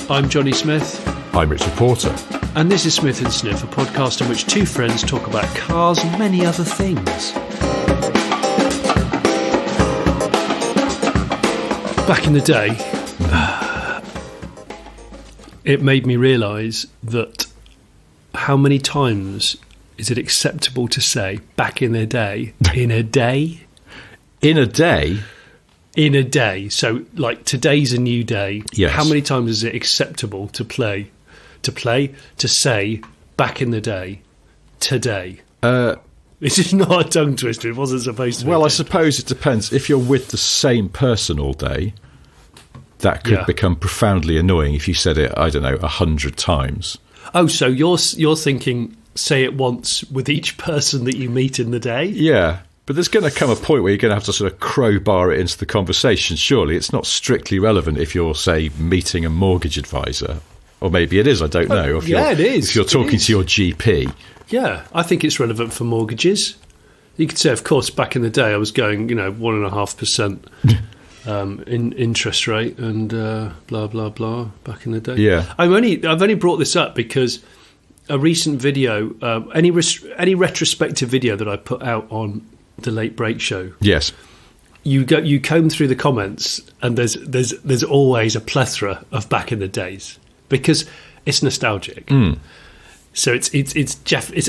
I'm Johnny Smith. I'm Richard Porter. And this is Smith & Sniff, a podcast in which two friends talk about cars and many other things. Back in the day, it made me realise that how many times is it acceptable to say back in the day, in a day? In a day? In a day. So, like, today's a new day. Yes. How many times is it acceptable to say back in the day, today? This is not a tongue twister. It wasn't supposed to be. Well, I suppose it depends. If you're with the same person all day, that could become profoundly annoying if you said it, I don't know, 100 times. Oh, so you're thinking say it once with each person that you meet in the day? Yeah. But there's going to come a point where you're going to have to sort of crowbar it into the conversation. Surely it's not strictly relevant if you're, say, meeting a mortgage advisor. Or maybe it is, I don't know. It is. If you're talking to your GP. Yeah, I think it's relevant for mortgages. You could say, of course, back in the day I was going, 1.5% in interest rate and blah, blah, blah, back in the day. Yeah. I've only brought this up because a recent video, any retrospective video that I put out on the Late Break Show. Yes. You comb through the comments and there's always a plethora of back in the days because it's nostalgic. Mm. So it's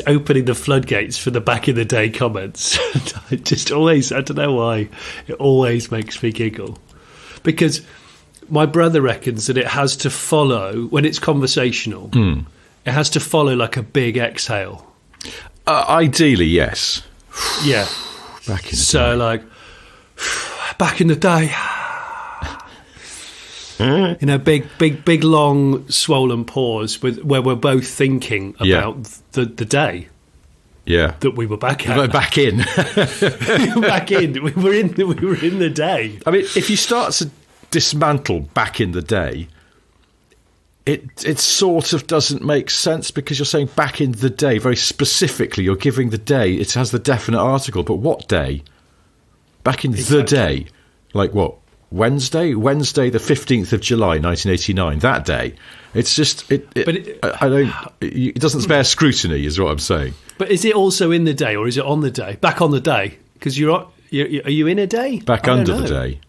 opening the floodgates for the back in the day comments. I don't know why, it always makes me giggle because my brother reckons that it has to follow when it's conversational. Mm. It has to follow like a big exhale. Ideally, yes. Yeah. Back in the so, day. Like, back in the day, big, long, swollen pause where we're both thinking about the day. Yeah, that we were back at. Back in, back in. We were in the day. I mean, if you start to dismantle back in the day, it sort of doesn't make sense because you're saying back in the day very specifically. You're giving the day. It has the definite article, but what day? Back in the day, like what? Wednesday, the 15th of July, 1989. That day. It's just it doesn't spare scrutiny, is what I'm saying. But is it also in the day, or is it on the day? Back on the day, because are you in a day? Back under the day.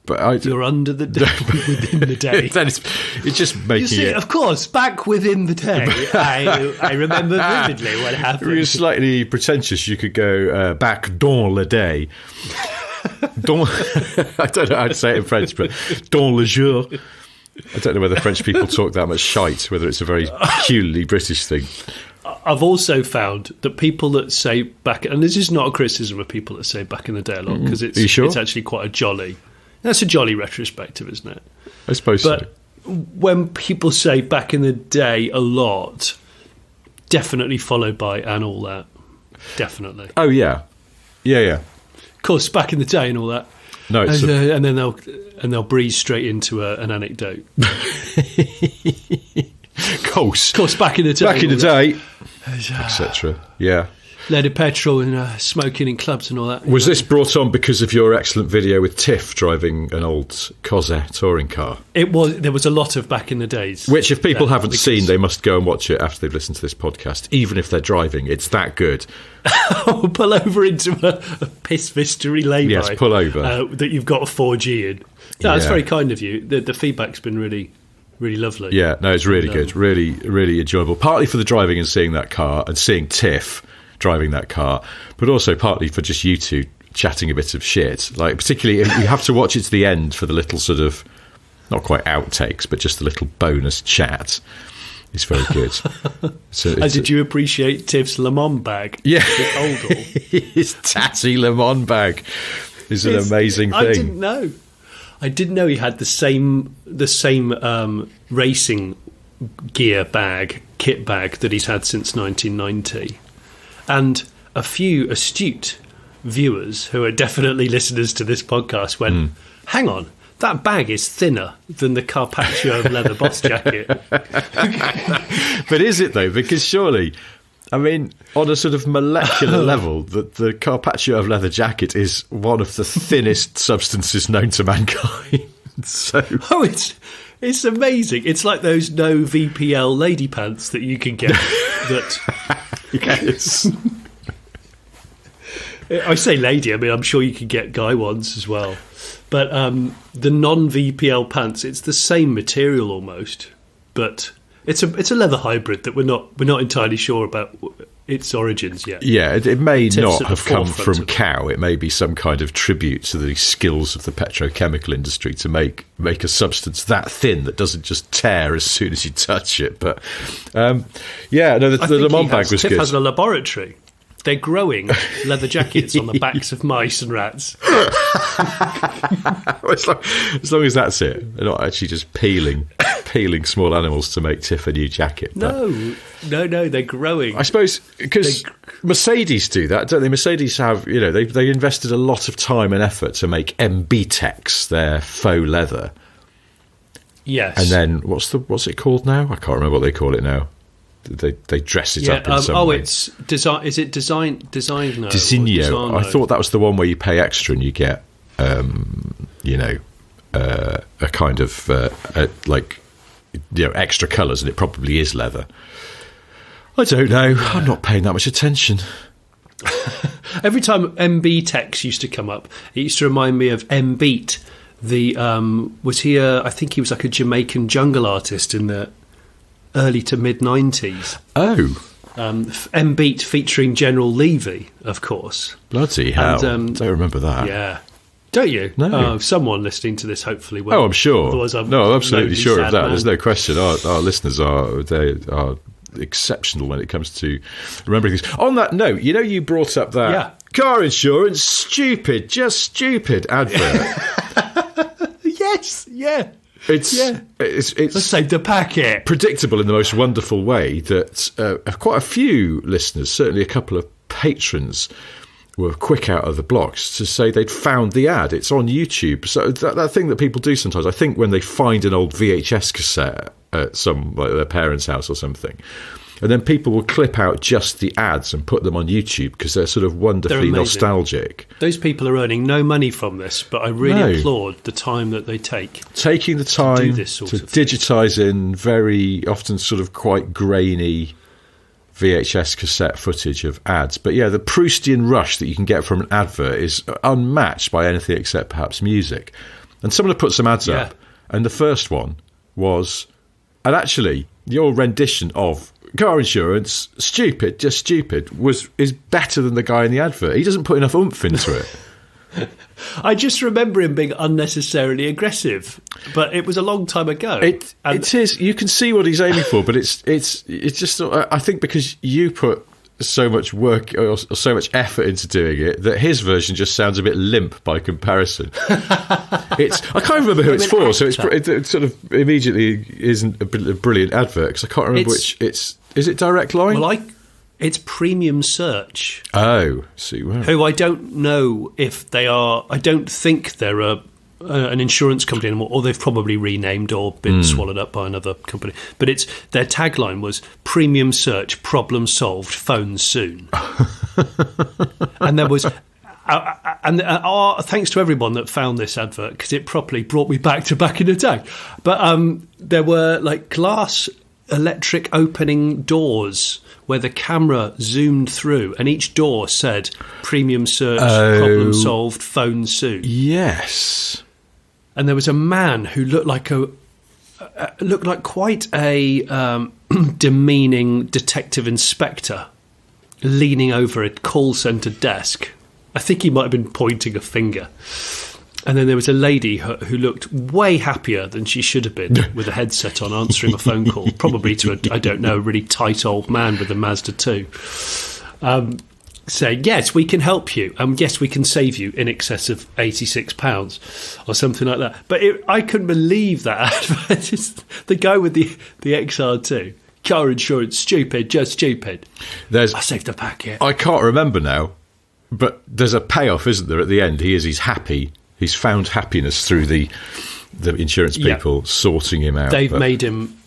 But you're under the day, within the day. It's just making it. Of course, back within the day. I remember vividly what happened. If you're slightly pretentious, you could go back dans le day. I don't know how to say it in French, but dans le jour. I don't know whether French people talk that much shite, whether it's a very peculiarly British thing. I've also found that people that say back, and this is not a criticism of people that say back in the day a lot, because it's actually quite a jolly. That's a jolly retrospective, isn't it? I suppose so. When people say back in the day a lot, definitely followed by and all that. Definitely. Oh, yeah. Yeah. Of course, back in the day and all that. No, and then they'll breeze straight into an anecdote. Of course, back in the day. Etc. Yeah. Leaded petrol and smoking in clubs and all that. Was this brought on because of your excellent video with Tiff driving an old Cosset touring car? It was. There was a lot of back in the days. Which, if people haven't seen, they must go and watch it after they've listened to this podcast. Even if they're driving, it's that good. Pull over into a piss vistery lay-by. Yes, pull over. That you've got a 4G in. No, that's very kind of you. The feedback's been really, really lovely. Yeah, no, it's really good. Really, really enjoyable. Partly for the driving and seeing that car and seeing Tiff driving that car, but also partly for just you two chatting a bit of shit. Like, particularly, you have to watch it to the end for the little sort of, not quite outtakes, but just the little bonus chat. It's very good. Did you appreciate Tiff's Le Mans bag? Yeah. His tatty Le Mans bag is an amazing thing. I didn't know he had the same racing gear bag, kit bag that he's had since 1990. And a few astute viewers who are definitely listeners to this podcast went, hang on, that bag is thinner than the Carpaccio leather boss jacket. But is it, though? Because surely, I mean, on a sort of molecular level, the Carpaccio of leather jacket is one of the thinnest substances known to mankind. So, It's amazing. It's like those no VPL lady pants that you can get. Yes. I say lady, I mean, I'm sure you can get guy ones as well. But the non-VPL pants, it's the same material almost, but it's a leather hybrid that we're not entirely sure about its origins yet. Yeah, it may Tiff's not at have the come forefront from of it. cow. It may be some kind of tribute to the skills of the petrochemical industry to make a substance that thin that doesn't just tear as soon as you touch it. But the Le Mans bag was Tiff good. has a laboratory. They're growing leather jackets on the backs of mice and rats. as long as that's it, they're not actually just peeling small animals to make Tiff a new jacket. No, they're growing. I suppose because Mercedes do that, don't they? Mercedes have, they invested a lot of time and effort to make MB-Tex, their faux leather. Yes. And then what's it called now? I can't remember what they call it now. They dress it up in some way. It's design. Is it design? Designo. Designo. I thought that was the one where you pay extra and you get, a kind of extra colours, and it probably is leather. I don't know. Yeah. I'm not paying that much attention. Every time MB-Tex used to come up, it used to remind me of M-Beat. I think he was like a Jamaican jungle artist in the early to mid 90s. Oh. M-Beat featuring General Levy, of course. Bloody hell. Don't remember that. Yeah. Don't you? No. Someone listening to this hopefully will. Oh, I'm sure. Otherwise I'm absolutely sure of that. Man. There's no question. Our listeners are exceptional when it comes to remembering things. On that note, you brought up that car insurance just stupid advert. Yes, yeah. It's Let's save the packet. Predictable in the most wonderful way that quite a few listeners, certainly a couple of patrons, were quick out of the blocks to say they'd found the ad. It's on YouTube. So that thing that people do sometimes, I think when they find an old VHS cassette at their parents' house or something, and then people will clip out just the ads and put them on YouTube because they're sort of wonderfully nostalgic. Those people are earning no money from this, but I really applaud the time that they taking the time to do this sort of digitise in very often sort of quite grainy VHS cassette footage of ads. But yeah, the Proustian rush that you can get from an advert is unmatched by anything except perhaps music. And someone had put some ads up, and the first one was, and actually your rendition of car insurance, just stupid, is better than the guy in the advert. He doesn't put enough oomph into it. I just remember him being unnecessarily aggressive, but it was a long time ago. It is. You can see what he's aiming for, but it's just. I think because you put so much work or so much effort into doing it that his version just sounds a bit limp by comparison. I can't remember who it's for, so it sort of immediately isn't a brilliant advert because I can't remember which it's. Is it Direct Line? Well, it's Premium Search. Oh, see, well. Who I don't know if they are. I don't think they're an insurance company anymore, or they've probably renamed or been swallowed up by another company. But their tagline was Premium Search, problem solved, phone soon. And there was. Thanks to everyone that found this advert because it properly brought me back in the day. But there were like glass electric opening doors where the camera zoomed through and each door said Premium Search, problem solved, phone soon. Yes. And there was a man who looked like quite a demeaning detective inspector leaning over a call centre desk. I think he might have been pointing a finger. And then there was a lady who looked way happier than she should have been with a headset on answering a phone call, probably to a really tight old man with a Mazda 2, saying, yes, we can help you. Yes, we can save you in excess of £86 or something like that. But I couldn't believe that advert. The guy with the XR2. Car insurance, stupid, just stupid. I saved the packet. I can't remember now, but there's a payoff, isn't there, at the end? He's happy. He's found happiness through the insurance people sorting him out. They've made him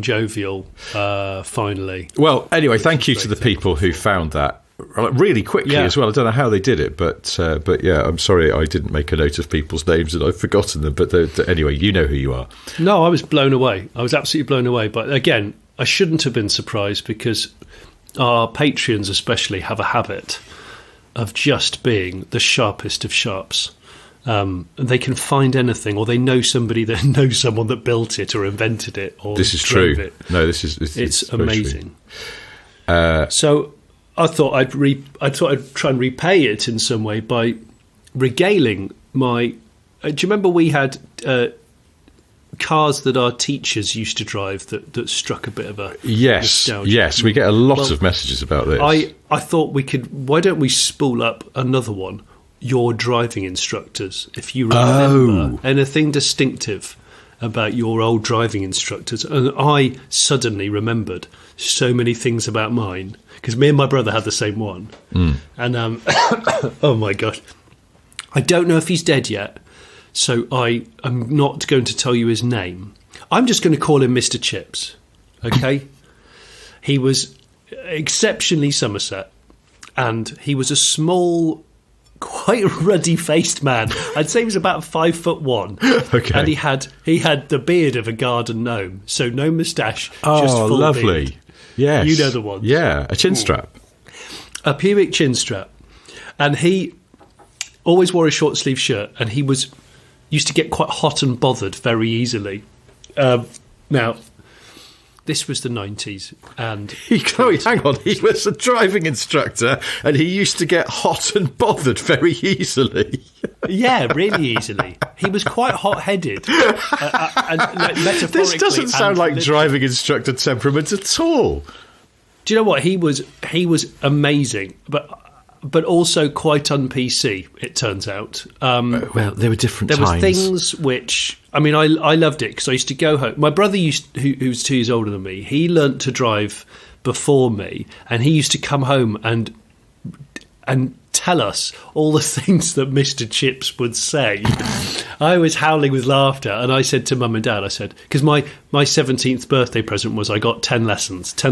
jovial, finally. Well, anyway, thank you to the people who found that really quickly as well. I don't know how they did it, but yeah, I'm sorry I didn't make a note of people's names and I've forgotten them. But anyway, you know who you are. No, I was blown away. I was absolutely blown away. But again, I shouldn't have been surprised because our Patreons especially have a habit of just being the sharpest of sharps. They can find anything, or they know somebody that knows someone that built it or invented it or this is drove true. it. No, it's amazing. So I thought I'd try and repay it in some way by regaling my. Do you remember we had cars that our teachers used to drive that struck a bit of a nostalgia? Yes, we get a lot of messages about this. I thought we could. Why don't we spool up another one? Your driving instructors, if you remember anything distinctive about your old driving instructors. And I suddenly remembered so many things about mine, because me and my brother had the same one. And oh my God, I don't know if he's dead yet, so I am not going to tell you his name. I'm just going to call him Mr. Chips, okay? He was exceptionally Somerset, and he was a small, quite ruddy-faced man. I'd say he was about 5'1". Okay. And he had the beard of a garden gnome, so no moustache, just full lovely beard. Yes, you know the ones. Yeah, a chin strap, a pubic chin strap, and he always wore a short sleeve shirt, and he used to get quite hot and bothered very easily. Now, this was the 90s, and hang on, he was a driving instructor, and he used to get hot and bothered very easily. Yeah, really easily. He was quite hot-headed, and metaphorically. This doesn't sound like driving instructor temperament at all. Do you know what he was? He was amazing, but also quite un-PC, it turns out. Well, there were different times. There were things which, I mean, I loved it because I used to go home. My brother who was 2 years older than me, he learnt to drive before me, and he used to come home and tell us all the things that Mr. Chips would say. I was howling with laughter, and I said to Mum and Dad, because my 17th birthday present was I got 10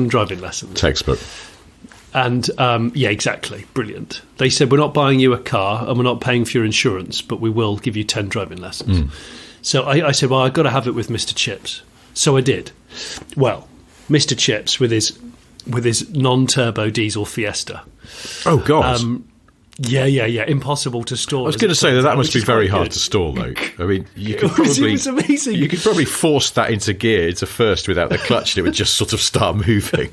driving lessons. Textbook. And, yeah, exactly. Brilliant. They said, we're not buying you a car and we're not paying for your insurance, but we will give you 10 driving lessons. So I said, well, I've got to have it with Mr. Chips. So I did. Well, Mr. Chips with his non-turbo diesel Fiesta. Oh, God. Yeah. Impossible to store. I was going to say that must be very hard to store, though. I mean, you could probably... It was amazing. You could probably force that into gear, into first, without the clutch, and it would just sort of start moving.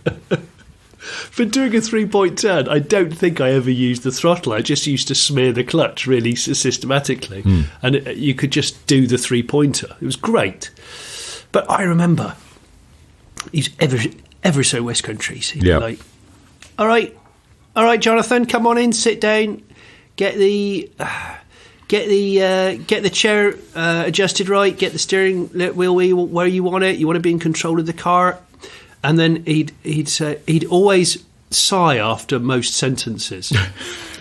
For doing a 3-point turn, I don't think I ever used the throttle. I just used to smear the clutch really systematically. And you could just do the 3-pointer. It was great. But I remember he's ever so West Country. So he'd be like, all right, Jonathan, come on in, sit down, get the chair adjusted right, get the steering wheel where you want it. You want to be in control of the car. And then he'd always sigh after most sentences.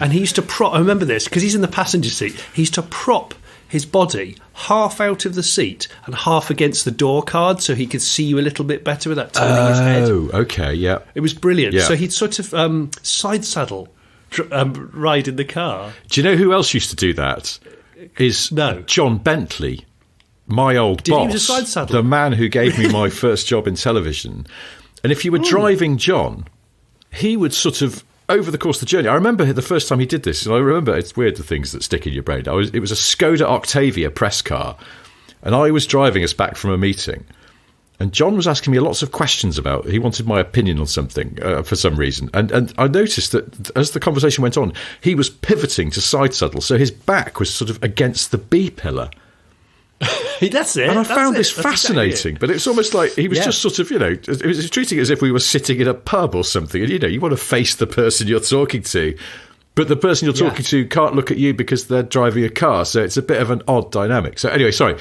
And he used to prop, I remember this, because he's in the passenger seat, he used to prop his body half out of the seat and half against the door card so he could see you a little bit better without turning his head. Oh, okay, yeah. It was brilliant. Yeah. So he'd sort of side saddle ride in the car. Do you know who else used to do that? John Bentley. My old boss, he use a side saddle? The man who gave me my first job in television. And if you were driving John, he would sort of, over the course of the journey, I remember the first time he did this, and I remember, it's weird the things that stick in your brain. It was a Skoda Octavia press car, and I was driving us back from a meeting, and John was asking me lots of questions about, he wanted my opinion on something for some reason, and I noticed that as the conversation went on, he was pivoting to side saddle, so his back was sort of against the B pillar. That's it. And I found this fascinating, but it's almost like he was just sort of, he was treating it as if we were sitting in a pub or something. And, you want to face the person you're talking to, but the person you're talking to can't look at you because they're driving a car. So it's a bit of an odd dynamic. So anyway, sorry,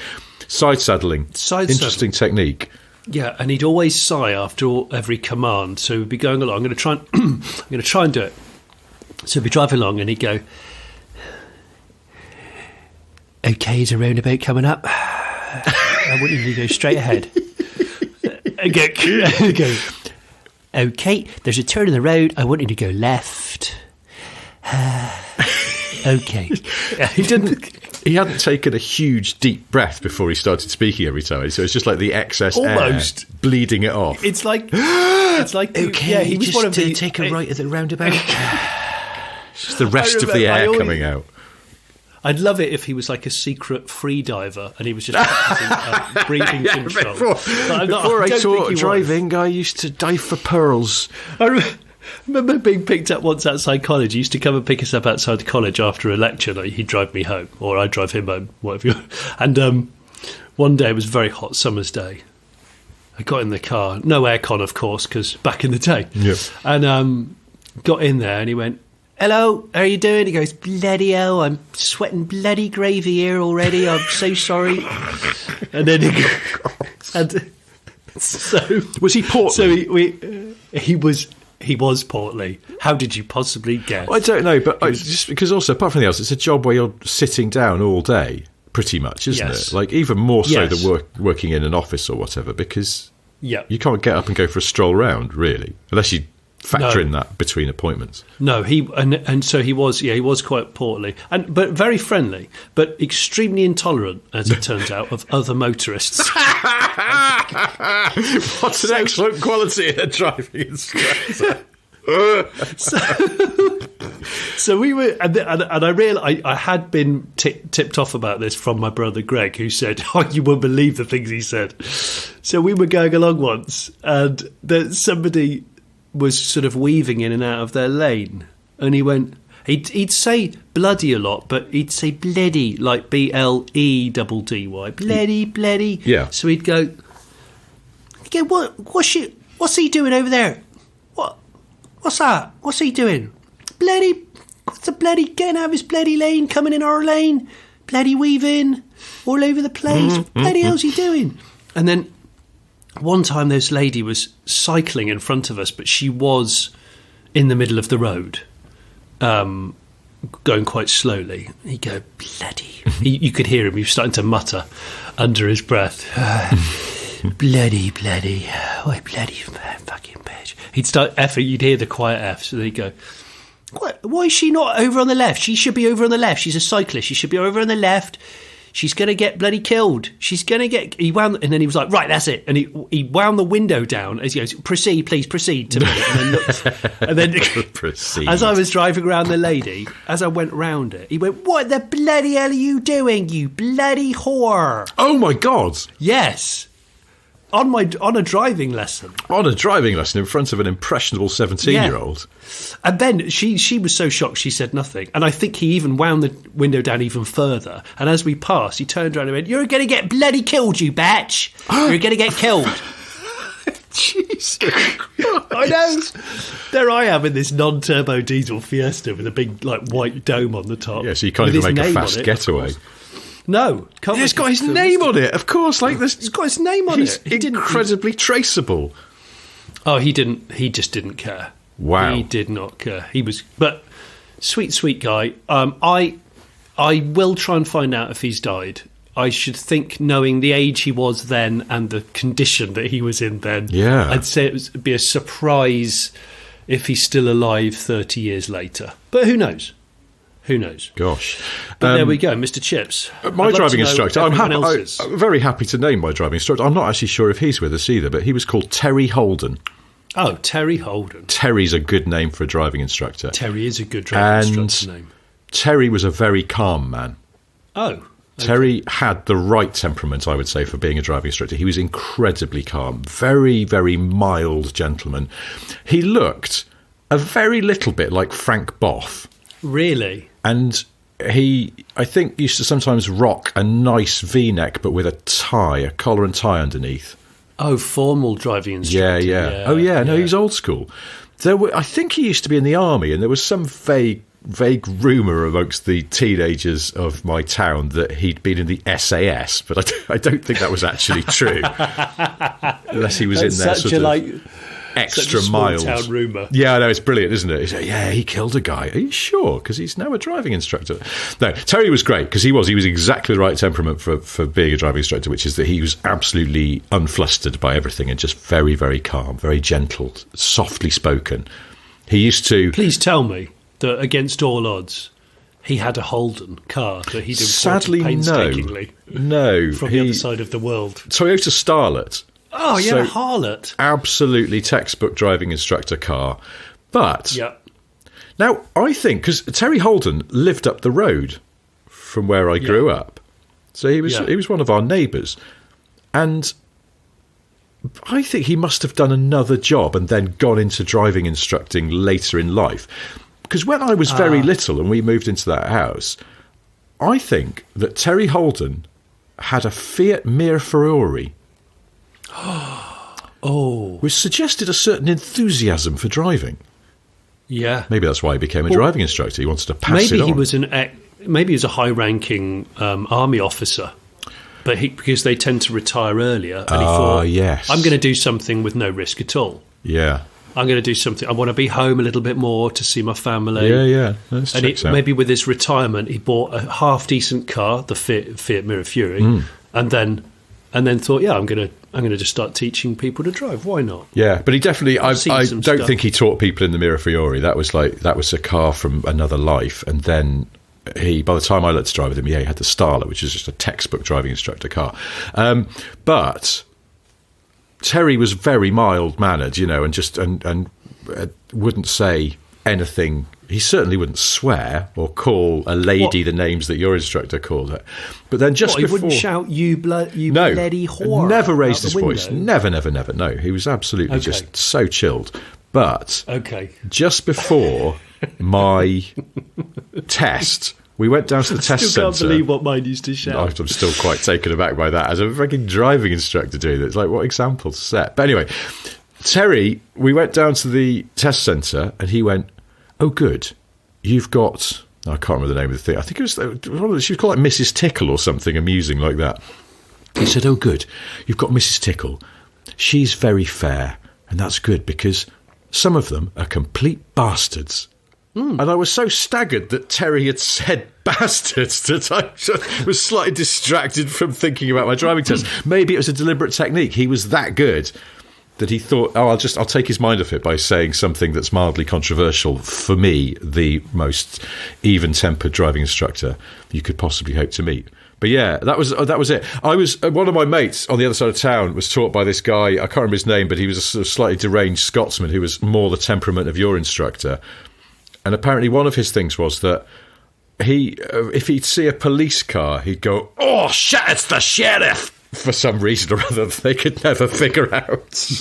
side saddling. Interesting technique. Yeah, and he'd always sigh after every command. So we'd be going along. I'm going to try and do it. So we'd be driving along, and he'd go, okay, is a roundabout coming up? I want you to go straight ahead. Go. Okay, there's a turn in the road. I want you to go left. Okay. He didn't. He hadn't taken a huge deep breath before he started speaking every time, so it's just like the excess Almost air bleeding it off. It's like okay. Yeah, he was one of the take a right at the roundabout. Just the rest of the air coming out. I'd love it if he was like a secret free diver and he was just practicing breathing control. Before I taught driving, I used to dive for pearls. I remember being picked up once outside college. He used to come and pick us up outside college after a lecture. Like, he'd drive me home, or I'd drive him home, whatever. And one day, it was a very hot summer's day. I got in the car, no aircon, of course, because back in the day. Yeah. And got in there, and he went, "Hello, how are you doing?" He goes, "Bloody hell, I'm sweating bloody gravy here already. I'm so sorry." And then so was he portly? So he was portly. How did you possibly guess? I don't know, but just because also, apart from anything else, it's a job where you're sitting down all day, pretty much, isn't it? Like, even more so than working in an office or whatever, because you can't get up and go for a stroll round, really, unless you factor in that between appointments. No, so he was quite portly, but very friendly, but extremely intolerant, as it turns out, of other motorists. What's an excellent quality in a driving instructor? So we were, and I realised I had been tipped off about this from my brother Greg, who said, "Oh, you won't believe the things he said." So we were going along once, and somebody was sort of weaving in and out of their lane, and he went, he'd say bloody a lot, but he'd say bleddy, like BLEDDY, bleddy. Yeah. So he'd go, what's he doing over there? What's that? What's he doing? Bloody, what's the bloody, getting out of his bloody lane, coming in our lane, bloody weaving all over the place. Bloody hell's he doing? And then one time this lady was cycling in front of us, but she was in the middle of the road, going quite slowly. He'd go, bloody. You could hear him. He was starting to mutter under his breath. Bloody. Oh, bloody fucking bitch. He'd start effing. You'd hear the quiet Fs. And he'd go, why is she not over on the left? She should be over on the left. She's a cyclist. She should be over on the left. She's going to get bloody killed. She's going to get... He wound... And then he was like, right, that's it. And he wound the window down as he goes, proceed, please, proceed to me. And then looked... And then proceed. As I was driving around the lady, as I went round it, he went, what the bloody hell are you doing, you bloody whore? Oh, my God. Yes. On a driving lesson. On a driving lesson in front of an impressionable 17-year-old. And then she was so shocked she said nothing. And I think he even wound the window down even further. And as we passed, he turned around and went, "You're going to get bloody killed, you batch. You're going to get killed." Jesus. I know. There I am in this non-turbo diesel Fiesta with a big white dome on the top. Yeah, so you can't even make a fast getaway. No, it's got his name on it, of course. Like this, it's got his name on it. He's incredibly traceable. Oh, he didn't. He just didn't care. Wow, he did not care. He was, but sweet guy. I will try and find out if he's died. I should think, knowing the age he was then and the condition that he was in then. Yeah, I'd say it'd be a surprise if he's still alive 30 years later. But who knows? Who knows? Gosh. But there we go, Mr. Chips. My driving instructor, I'm very happy to name my driving instructor. I'm not actually sure if he's with us either, but he was called Terry Holden. Oh, Terry Holden. Terry's a good name for a driving instructor. Terry is a good driving instructor name. Terry was a very calm man. Oh. Okay. Terry had the right temperament, I would say, for being a driving instructor. He was incredibly calm, very, very mild gentleman. He looked a very little bit like Frank Boff. Really? And he, I think, used to sometimes rock a nice V-neck, but with a tie, a collar and tie underneath. Oh, formal driving instructor. Yeah. Oh, yeah. No, he was old school. I think he used to be in the army, and there was some vague rumour amongst the teenagers of my town that he'd been in the SAS, but I don't think that was actually true. Unless he was in there sort of extra miles. Town rumour. Yeah, no, it's brilliant, isn't it? Yeah, he killed a guy. Are you sure? Because he's now a driving instructor. No, Terry was great because he was exactly the right temperament for being a driving instructor, which is that he was absolutely unflustered by everything and just very, very calm, very gentle, softly spoken. He used to... Please tell me that against all odds, he had a Holden car that he'd imported Sadly, painstakingly no, from the other side of the world. Toyota Starlet. Oh, yeah, So, harlot. Absolutely textbook driving instructor car. But Yeah. now I think, because Terry Holden lived up the road from where I grew up, so he was one of our neighbours, and I think he must have done another job and then gone into driving instructing later in life. Because when I was very little and we moved into that house, I think that Terry Holden had a Fiat Mirafiori. Which suggested a certain enthusiasm for driving. Yeah. Maybe that's why he became a driving instructor. He wanted to pass it on. Maybe he was a high-ranking army officer, but because they tend to retire earlier, and he thought, yes. I'm going to do something with no risk at all. Yeah. I'm going to do something. I want to be home a little bit more to see my family. Yeah. That's maybe with his retirement, he bought a half-decent car, the Fiat Mirafiori, and then thought, I'm going to just start teaching people to drive. Why not? Yeah, but he definitely. I don't stuff. think he taught people in the Mirafiori. That was a car from another life, and then. By the time I learned to drive with him, he had the Starlet, which is just a textbook driving instructor car. But Terry was very mild-mannered, and wouldn't say anything. He certainly wouldn't swear or call a lady the names that your instructor called her. But then just before... he wouldn't shout, you bloody whore. Never raised his window. voice. Never. No, he was absolutely just so chilled. But just before my test... We went down to the test centre. I still can't believe what mine used to shout. I'm still quite taken aback by that. As a freaking driving instructor doing that, it's like, what example to set? But anyway, Terry, we went down to the test centre and he went, oh, good, you've got... I can't remember the name of the thing. I think it was... She was called like Mrs. Tickle or something amusing like that. He said, oh, good, you've got Mrs. Tickle. She's very fair, and that's good because some of them are complete bastards. And I was so staggered that Terry had said bastards that I was slightly distracted from thinking about my driving test. Maybe it was a deliberate technique. He was that good that he thought, I'll take his mind off it by saying something that's mildly controversial. For me, the most even-tempered driving instructor you could possibly hope to meet. But yeah, that was it. I was one of my mates on the other side of town was taught by this guy. I can't remember his name, but he was a sort of slightly deranged Scotsman who was more the temperament of your instructor. And apparently one of his things was that if he'd see a police car, he'd go, oh, shit, it's the sheriff, for some reason or other that they could never figure out.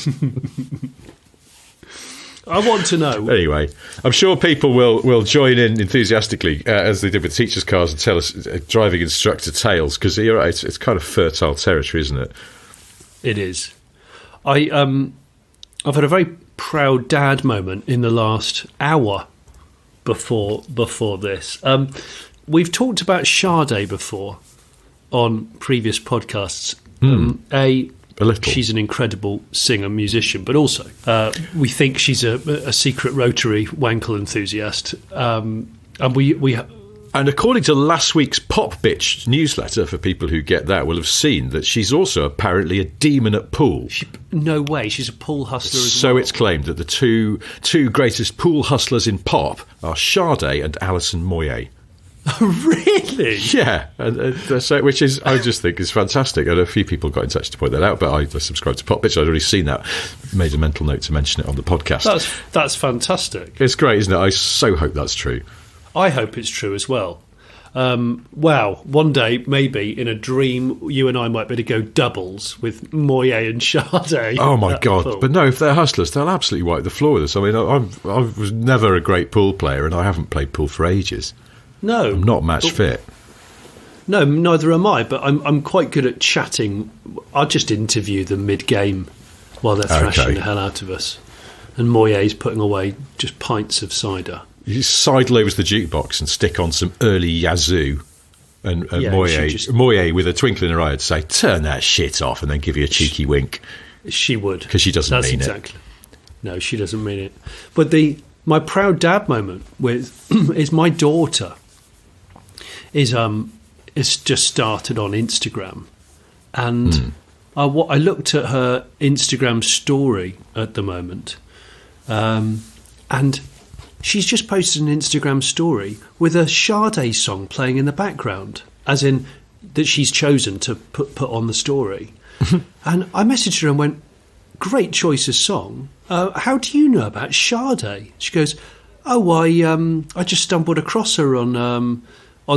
I want to know. Anyway, I'm sure people will join in enthusiastically, as they did with teachers' cars, and tell us driving instructor tales, because you're right, it's kind of fertile territory, isn't it? It is. I've had a very proud dad moment in the last hour before this. We've talked about Sade before on previous podcasts. A little. She's an incredible singer, musician, but also we think she's a secret Rotary Wankel enthusiast. And and according to last week's Pop Bitch newsletter, for people who get that, will have seen that she's also apparently a demon at pool. No way, she's a pool hustler as well. So it's claimed that the two greatest pool hustlers in pop are Sade and Alison Moyet. Really? Yeah, which is, I just think is fantastic. And a few people got in touch to point that out, but I subscribed to Pop Bitch. I'd already seen that. Made a mental note to mention it on the podcast. That's fantastic. It's great, isn't it? I so hope that's true. I hope it's true as well. Wow, one day, maybe, in a dream, you and I might be able to go doubles with Moyet and Sade. Oh, my God. Pool. But no, if they're hustlers, they'll absolutely wipe the floor with us. I mean, I was never a great pool player, and I haven't played pool for ages. No. I'm not match fit. No, neither am I, but I'm quite good at chatting. I'll just interview them mid-game while they're thrashing the hell out of us. And Moyet's putting away just pints of cider. You sidle over to the jukebox and stick on some early Yazoo, and Moyet, with a twinkle in her eye, would say, turn that shit off, and then give you a cheeky wink. She would. Because she doesn't mean it. No, she doesn't mean it. But my proud dad moment is my daughter is just started on Instagram, and I looked at her Instagram story at the moment, and she's just posted an Instagram story with a Sade song playing in the background, as in that she's chosen to put on the story. And I messaged her and went, great choice of song. How do you know about Sade? She goes, oh, I just stumbled across her on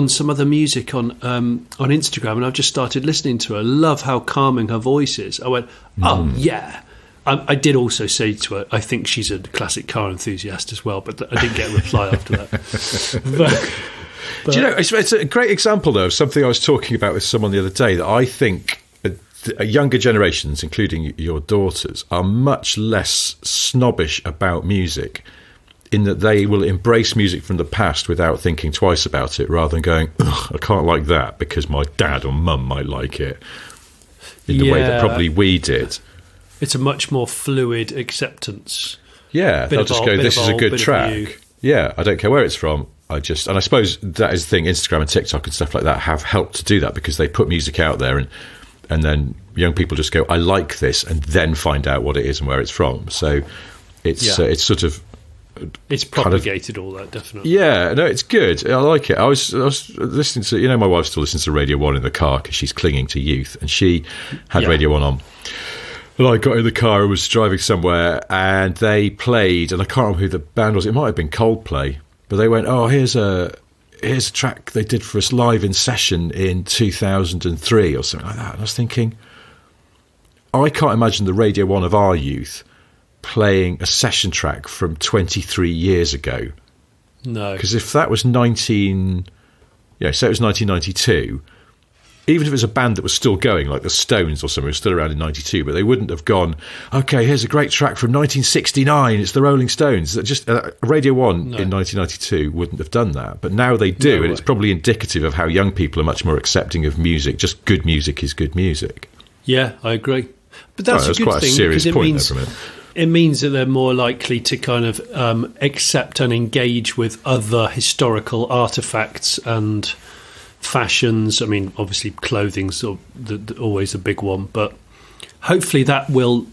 some other music on Instagram, and I've just started listening to her. Love how calming her voice is. I went, oh, yeah. I did also say to her, I think she's a classic car enthusiast as well, but I didn't get a reply after that. But, do you know, it's a great example, though, of something I was talking about with someone the other day, that I think younger generations, including your daughters, are much less snobbish about music, in that they will embrace music from the past without thinking twice about it, rather than going, ugh, I can't like that because my dad or mum might like it, in the way that probably we did. It's a much more fluid acceptance. Yeah, they'll just go, this is a good track. Yeah, I don't care where it's from. And I suppose that is the thing, Instagram and TikTok and stuff like that have helped to do that, because they put music out there and then young people just go, I like this, and then find out what it is and where it's from. So it's sort of... It's propagated all that, definitely. Yeah, no, it's good. I like it. I was listening to, my wife still listens to Radio 1 in the car because she's clinging to youth, and she had Radio 1 on. And I got in the car and was driving somewhere, and they played, and I can't remember who the band was. It might have been Coldplay, but they went, oh, here's a track they did for us live in session in 2003 or something like that. And I was thinking, I can't imagine the Radio 1 of our youth playing a session track from 23 years ago. No. Because if that was say it was 1992, even if it was a band that was still going, like the Stones or something, was still around in 92, but they wouldn't have gone, okay, here's a great track from 1969, it's the Rolling Stones. Just Radio 1 in 1992 wouldn't have done that, but now they do, and it's probably indicative of how young people are much more accepting of music. Just good music is good music. Yeah, I agree. But that's a good quite thing, a serious because point there from it. It means that they're more likely to kind of accept and engage with other historical artefacts and fashions. I mean, obviously clothing's always a big one, but hopefully that will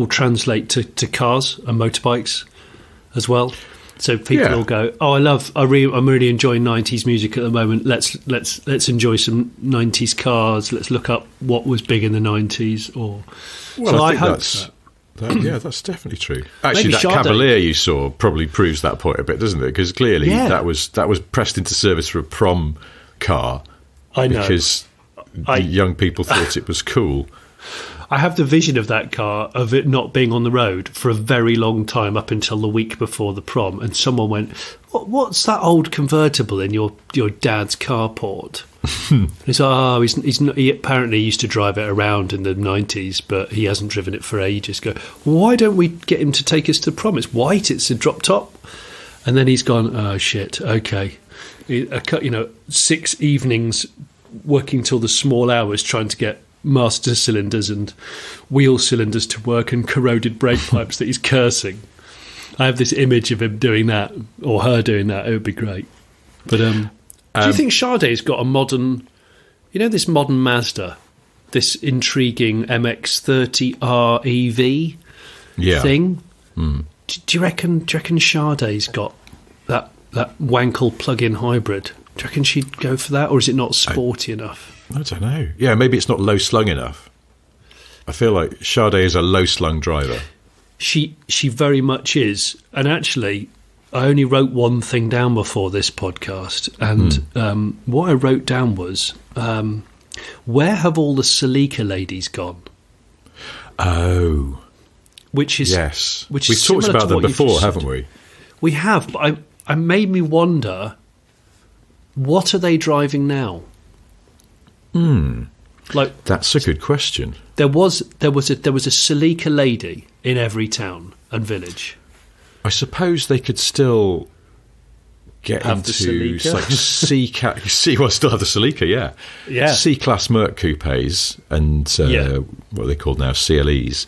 translate to cars and motorbikes as well. So people will go, oh, I'm really enjoying 90s music at the moment. Let's enjoy some 90s cars. Let's look up what was big in the 90s. I hope that's definitely true. Actually, that Cavalier you saw probably proves that point a bit, doesn't it? Because clearly that was pressed into service for a prom car. I know, because young people thought it was cool. I have the vision of that car, of it not being on the road for a very long time, up until the week before the prom, and someone went, what's that old convertible in your dad's carport? He's like, he apparently used to drive it around in the 90s, but he hasn't driven it for ages. Go, why don't we get him to take us to the prom? It's white, it's a drop top. And then he's gone, oh shit, okay. 6 evenings working till the small hours trying to get master cylinders and wheel cylinders to work, and corroded brake pipes that he's cursing. I have this image of him doing that, or her doing that. It would be great. But do you think Sade's got a modern, this modern Mazda, this intriguing MX-30R EV thing? Mm. Do you reckon Sade's got that wankle plug-in hybrid? Do you reckon she'd go for that, or is it not sporty enough? I don't know. Yeah, maybe it's not low-slung enough. I feel like Sade is a low-slung driver. She very much is. And actually, I only wrote one thing down before this podcast, and what I wrote down was, where have all the Celica ladies gone? Oh. Which is We've talked about them before, haven't we? We have, but I made me wonder, what are they driving now? Like, that's a good question. There was a Celica lady in every town and village. I suppose they could still get have into like well, still have the Celica, yeah. C-class Merc coupes and what are they called now, CLEs.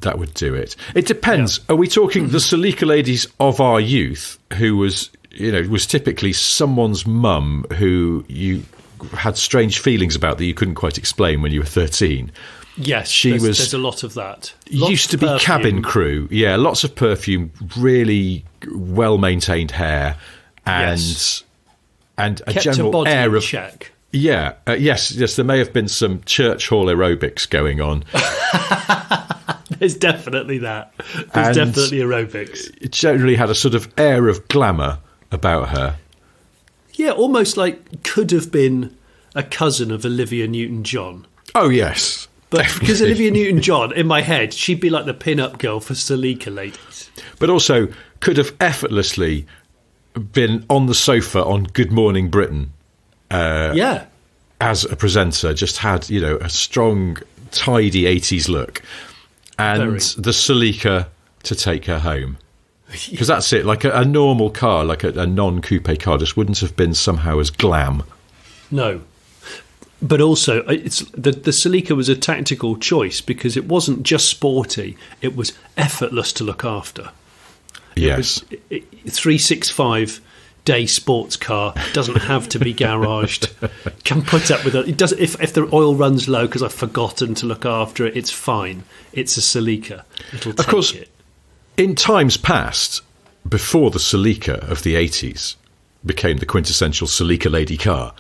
That would do it. It depends. Yeah. Are we talking the Celica ladies of our youth, who was typically someone's mum who you had strange feelings about that you couldn't quite explain when you were 13? Yes, there's a lot of that. Used to be cabin crew. Yeah, lots of perfume, really well-maintained hair, and a kept general a body air in of check. Yeah, yes, there may have been some church hall aerobics going on. There's definitely that. There's definitely aerobics. It generally had a sort of air of glamour about her. Yeah, almost like could have been a cousin of Olivia Newton-John. Oh, yes. But definitely. because Olivia Newton-John, in my head, she'd be like the pin-up girl for Salika ladies. But also could have effortlessly been on the sofa on Good Morning Britain. Yeah. As a presenter, just had, a strong, tidy 80s look. And the Salika to take her home. Because that's it. Like a normal car, like a non-coupe car, just wouldn't have been somehow as glam. No. But also, the Salika was a tactical choice because it wasn't just sporty, it was effortless to look after. Yes. 365-day sports car, doesn't have to be garaged, can put up with it. It does, if the oil runs low because I've forgotten to look after it, it's fine. It's a Salika. It'll take of course, it. In times past, before the Salika of the 80s became the quintessential Salika lady car,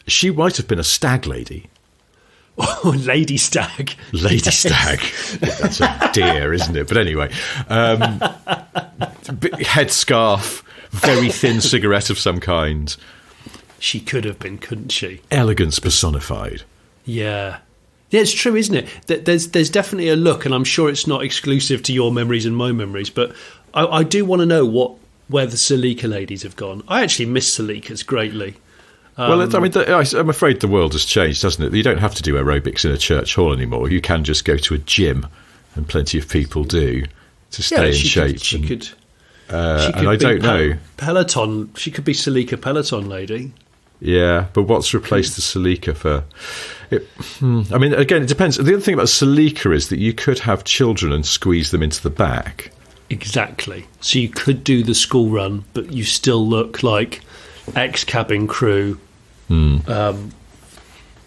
she might have been a stag lady. Oh, lady stag. Lady stag. That's a deer, isn't it? But anyway, headscarf, very thin cigarette of some kind. She could have been, couldn't she? Elegance personified. Yeah. Yeah, it's true, isn't it? There's definitely a look, and I'm sure it's not exclusive to your memories and my memories, but I do want to know where the Salika ladies have gone. I actually miss Salikas greatly. Well, I'm afraid the world has changed, hasn't it? You don't have to do aerobics in a church hall anymore. You can just go to a gym, and plenty of people do, to stay in shape. She could and I don't know. Peloton. She could be Salika Peloton lady. Yeah, but what's replaced the Salika for? I mean, again, it depends. The other thing about Salika is that you could have children and squeeze them into the back. Exactly. So you could do the school run, but you still look like ex-cabin crew,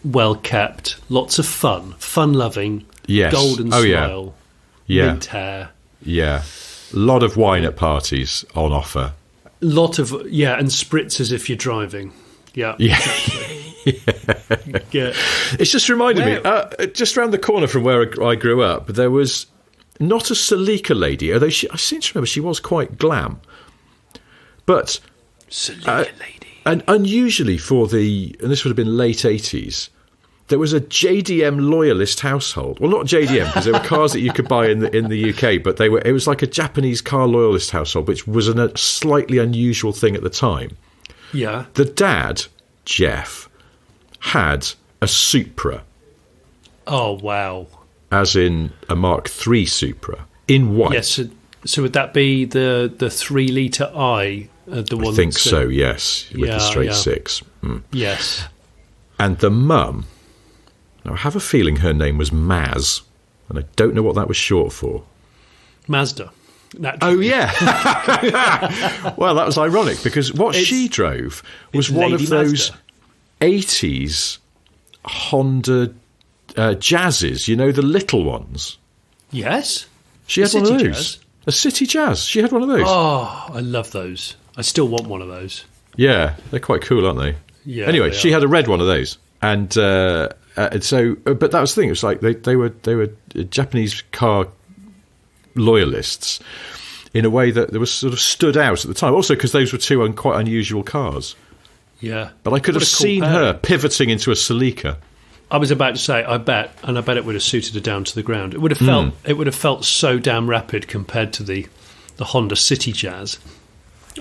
well kept, lots of fun-loving, yes. golden smile, mint hair. Yeah, a lot of wine at parties on offer. Lot of, and spritzers if you're driving. Yeah. Yeah. Yeah. It's just reminded me, just round the corner from where I grew up, there was not a Salika lady, although I seem to remember she was quite glam. But Salika lady. And unusually and this would have been late 80s, there was a JDM loyalist household. Well, not JDM, because there were cars that you could buy in the UK, but it was like a Japanese car loyalist household, which was a slightly unusual thing at the time. Yeah. The dad, Jeff, had a Supra. Oh, wow. As in a Mark III Supra, in white. Yes, so would that be the 3-litre I? The one I think so, yes, with the straight six. Mm. Yes. And the mum, now I have a feeling her name was Maz, and I don't know what that was short for. Mazda. Naturally. Oh, yeah. Well, that was ironic, because she drove was one of those Mazda. 80s Honda Jazzes, the little ones. Yes. She had one of those. Jazz. A City Jazz. She had one of those. Oh, I love those. I still want one of those. Yeah, they're quite cool, aren't they? Yeah. Anyway, she had a red one of those, and so, but that was the thing. It was like they were Japanese car loyalists in a way that was sort of stood out at the time. Also, because those were two quite unusual cars. Yeah. But I could have seen her pivoting into a Salika. I was about to say, I bet it would have suited her down to the ground. It would have felt so damn rapid compared to the Honda City Jazz.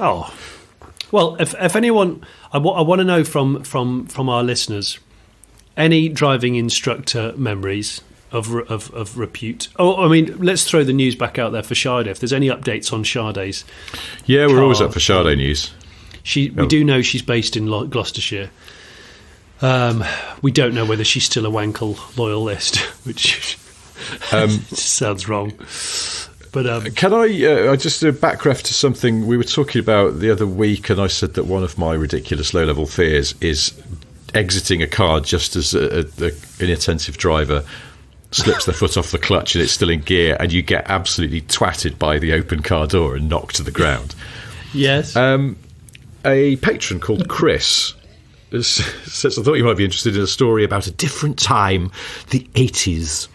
Oh, well, if anyone, I want to know from our listeners, any driving instructor memories of repute. Oh, I mean, let's throw the news back out there for Sade. If there's any updates on Sade's, we're always up for Sade news. We do know she's based in Gloucestershire. We don't know whether she's still a Wankel loyalist, which sounds wrong. But can I just do a backref to something we were talking about the other week, and I said that one of my ridiculous low-level fears is exiting a car just as an inattentive driver slips their foot off the clutch and it's still in gear, and you get absolutely twatted by the open car door and knocked to the ground. Yes. A patron called Chris says, I thought you might be interested in a story about a different time, the 80s,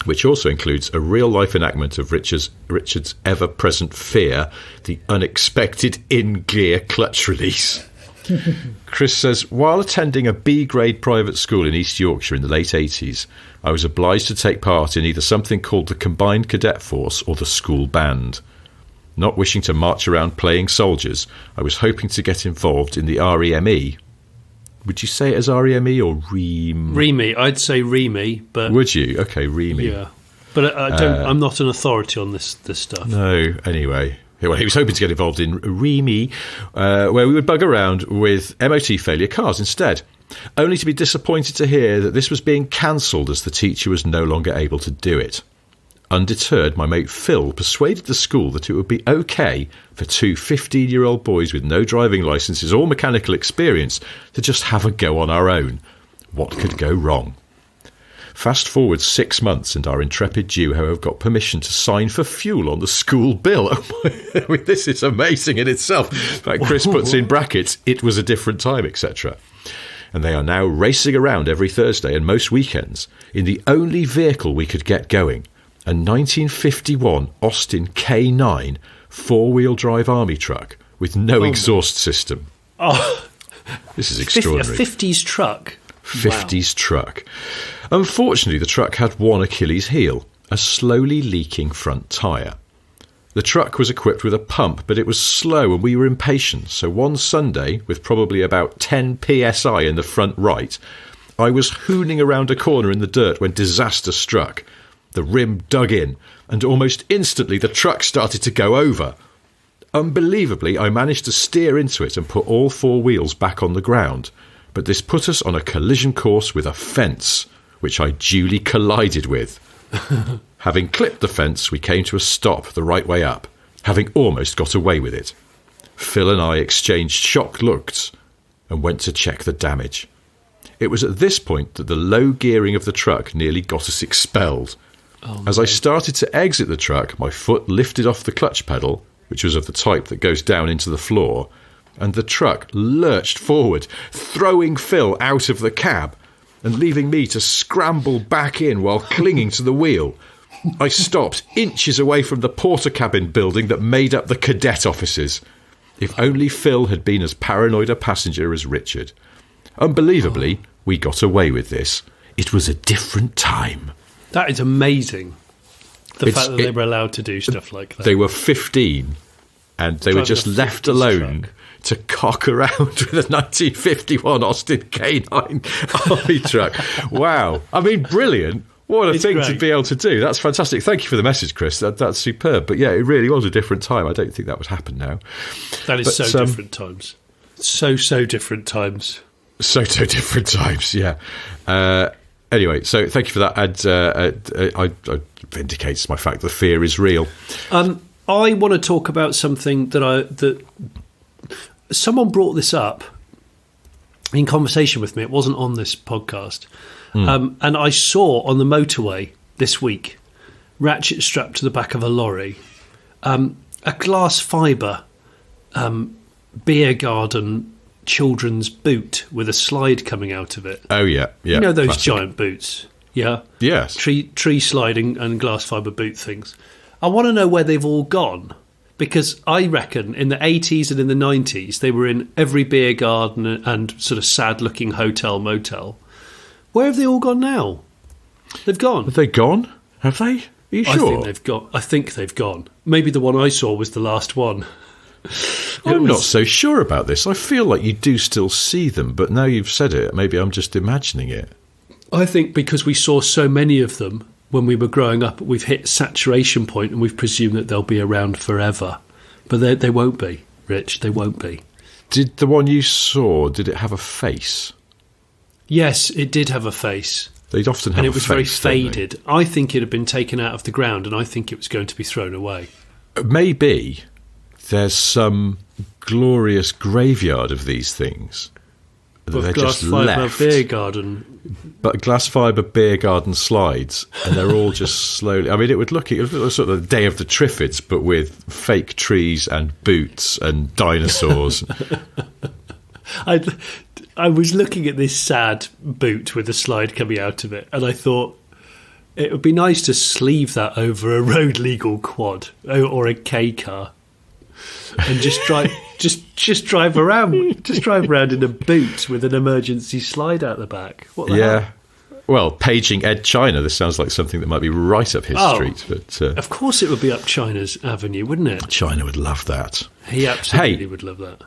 which also includes a real-life enactment of Richard's ever-present fear, the unexpected in-gear clutch release. Chris says, while attending a B-grade private school in East Yorkshire in the late 80s, I was obliged to take part in either something called the Combined Cadet Force or the school band. Not wishing to march around playing soldiers, I was hoping to get involved in the REME. Would you say it as REME or REME? REME, I'd say REME, but... Would you? Okay, REME. Yeah. But I'm not an authority on this stuff. No, anyway. Well, he was hoping to get involved in REME, where we would bug around with MOT failure cars instead, only to be disappointed to hear that this was being cancelled as the teacher was no longer able to do it. Undeterred, my mate Phil persuaded the school that it would be okay for two 15-year-old boys with no driving licences or mechanical experience to just have a go on our own. What could go wrong? Fast forward 6 months and our intrepid Jew, however, got permission to sign for fuel on the school bill. Oh my, I mean, this is amazing in itself. In fact, Chris puts in brackets, it was a different time, etc. And they are now racing around every Thursday and most weekends in the only vehicle we could get going, a 1951 Austin K9 four-wheel drive army truck with no exhaust system. Oh, this is extraordinary. A 50s truck. 50s truck. Unfortunately, the truck had one Achilles heel, a slowly leaking front tyre. The truck was equipped with a pump, but it was slow and we were impatient. So one Sunday, with probably about 10 psi in the front right, I was hooning around a corner in the dirt when disaster struck. The rim dug in, and almost instantly the truck started to go over. Unbelievably, I managed to steer into it and put all four wheels back on the ground. But this put us on a collision course with a fence, which I duly collided with. Having clipped the fence, we came to a stop the right way up, having almost got away with it. Phil and I exchanged shocked looks and went to check the damage. It was at this point that the low gearing of the truck nearly got us expelled. Oh, As I started to exit the truck, my foot lifted off the clutch pedal, which was of the type that goes down into the floor, and the truck lurched forward, throwing Phil out of the cab and leaving me to scramble back in while clinging to the wheel. I stopped inches away from the porter cabin building that made up the cadet offices. If only Phil had been as paranoid a passenger as Richard. Unbelievably, we got away with this. It was a different time. That is amazing. The fact that they were allowed to do stuff like that. They were 15 and they were just left alone to cock around with a 1951 Austin K9 army truck. Wow. I mean, brilliant. What a thing to be able to do. That's fantastic. Thank you for the message, Chris. That's superb. But yeah, it really was a different time. I don't think that would happen now. That is so different times. So different times. So different times, yeah. Anyway, so thank you for that. And I vindicates my fact that fear is real. I want to talk about something that someone brought this up in conversation with me. It wasn't on this podcast. And I saw on the motorway this week, ratchet strapped to the back of a lorry, a glass fibre beer garden children's boot with a slide coming out of it. Oh, yeah. You know those classic giant boots? Yeah? Yes. Tree sliding and glass fibre boot things. I want to know where they've all gone. Because I reckon in the 80s and in the 90s, they were in every beer garden and sort of sad-looking hotel, motel. Where have they all gone now? They've gone. Have they gone? Have they? Are you sure? I think they've gone. Maybe the one I saw was the last one. I'm not so sure about this. I feel like you do still see them, but now you've said it, maybe I'm just imagining it. I think because we saw so many of them when we were growing up, we've hit saturation point and we've presumed that they'll be around forever. But they won't be, Rich. They won't be. Did the one you saw, did it have a face? Yes, it did have a face. They'd often have a face. And it was very faded. I think it had been taken out of the ground and I think it was going to be thrown away. Maybe there's some glorious graveyard of these things They're glass just fibre left. beer garden. But glass fibre beer garden slides, and they're all just slowly. I mean, it would look sort of the Day of the Triffids, but with fake trees and boots and dinosaurs. I was looking at this sad boot with a slide coming out of it, and I thought it would be nice to sleeve that over a road legal quad or a K car, and just drive drive around in a boot with an emergency slide out the back. What the hell? Well, paging Ed China. This sounds like something that might be right up his street. But of course, it would be up China's avenue, wouldn't it? China would love that. He absolutely would love that.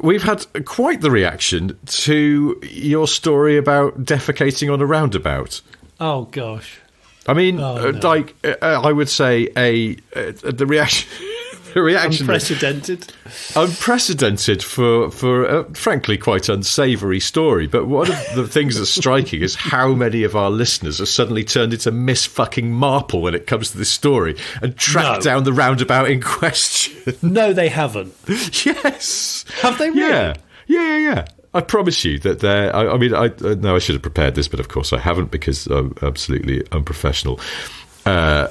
We've had quite the reaction to your story about defecating on a roundabout. Oh gosh! I mean, I would say the reaction. Unprecedented for a, frankly, quite unsavoury story. But one of the things that's striking is how many of our listeners have suddenly turned into Miss fucking Marple when it comes to this story and tracked down the roundabout in question. No, they haven't. Yes. Have they really? Yeah. I promise you that they're... I mean, I should have prepared this, but of course I haven't because I'm absolutely unprofessional. For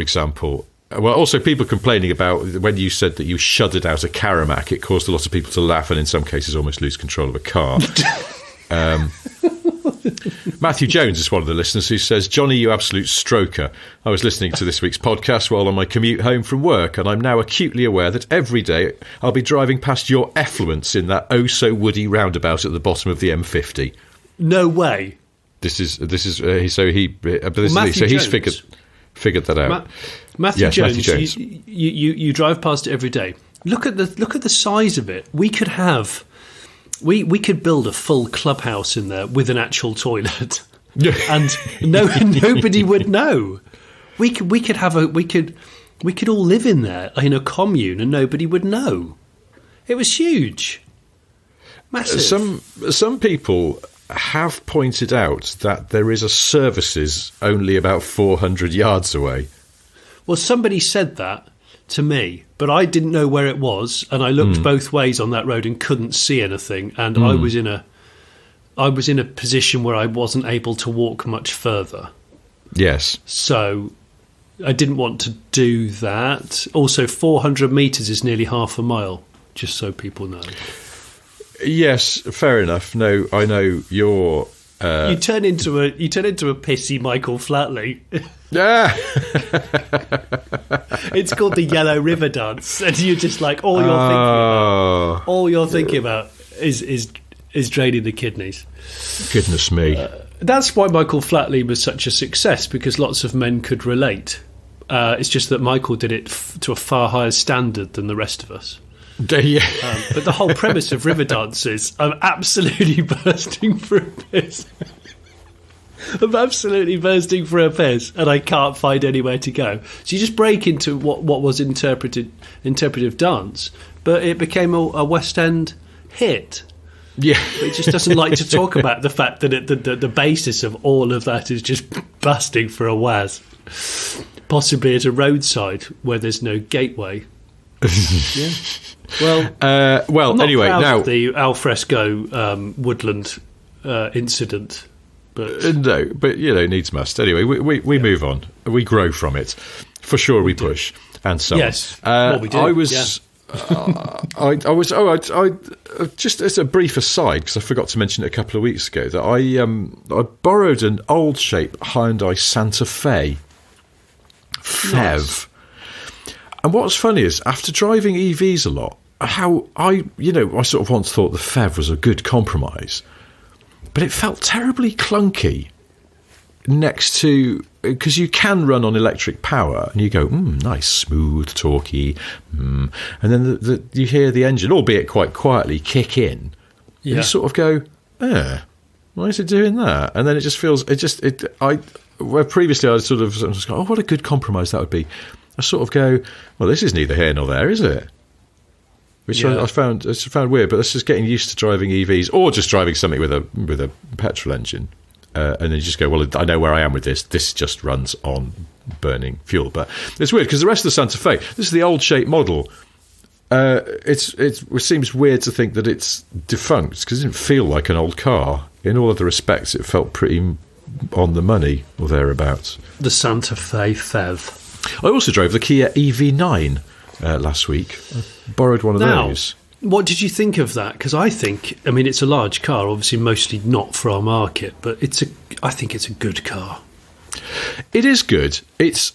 example, well, also people complaining about when you said that you shuddered out a Karamak, it caused a lot of people to laugh and in some cases almost lose control of a car. Matthew Jones is one of the listeners who says, Johnny, you absolute stroker. I was listening to this week's podcast while on my commute home from work, and I'm now acutely aware that every day I'll be driving past your effluence in that oh-so-woody roundabout at the bottom of the M50. No way. He's figured that out. Matthew Jones. You drive past it every day. Look at the size of it. We could have, we could build a full clubhouse in there with an actual toilet, and nobody would know. We could all live in there in a commune, and nobody would know. It was huge, massive. Some people have pointed out that there is a services only about 400 yards away. Well, somebody said that to me, but I didn't know where it was, and I looked both ways on that road and couldn't see anything, and I was in a position where I wasn't able to walk much further. Yes. So I didn't want to do that. Also, 400 metres is nearly half a mile, just so people know. Yes, fair enough. No, I know you're. You turn into a pissy Michael Flatley. Yeah. It's called the Yellow River Dance, and you're just like all you're thinking about is draining the kidneys. Goodness me. That's why Michael Flatley was such a success, because lots of men could relate. It's just that Michael did it to a far higher standard than the rest of us. Yeah. But the whole premise of river dances, I'm absolutely bursting for a piss. I'm absolutely bursting for a piss, and I can't find anywhere to go. So you just break into what was interpretive dance, but it became a West End hit. Yeah. It just doesn't like to talk about the fact that the basis of all of that is just busting for a waz, possibly at a roadside where there's no gateway. Yeah. Well. Anyway, now the alfresco woodland incident, but needs must. Anyway, we move on. We grow from it, for sure. We push and so yes. on. We do. I was. I just as a brief aside, because I forgot to mention it a couple of weeks ago, that I borrowed an old shape Hyundai Santa Fe FEV. Nice. And what's funny is, after driving EVs a lot, how I sort of once thought the FEV was a good compromise, but it felt terribly clunky next to, because you can run on electric power and you go, nice, smooth, torquey, and then you hear the engine, albeit quite quietly, kick in. Yeah. And you sort of go, why is it doing that? And then it just feels, where previously I was sort of going, what a good compromise that would be. I sort of go, well, this is neither here nor there, is it? Which I found weird, but that's just getting used to driving EVs or just driving something with a petrol engine. And then you just go, well, I know where I am with this. This just runs on burning fuel. But it's weird because the rest of the Santa Fe, this is the old shape model. it seems weird to think that it's defunct because it didn't feel like an old car. In all other respects, it felt pretty on the money or thereabouts. The Santa Fe Fev. I also drove the Kia EV9 last week. I borrowed one of those. What did you think of that? Because I mean, it's a large car, obviously mostly not for our market, but I think it's a good car. It is good. It's,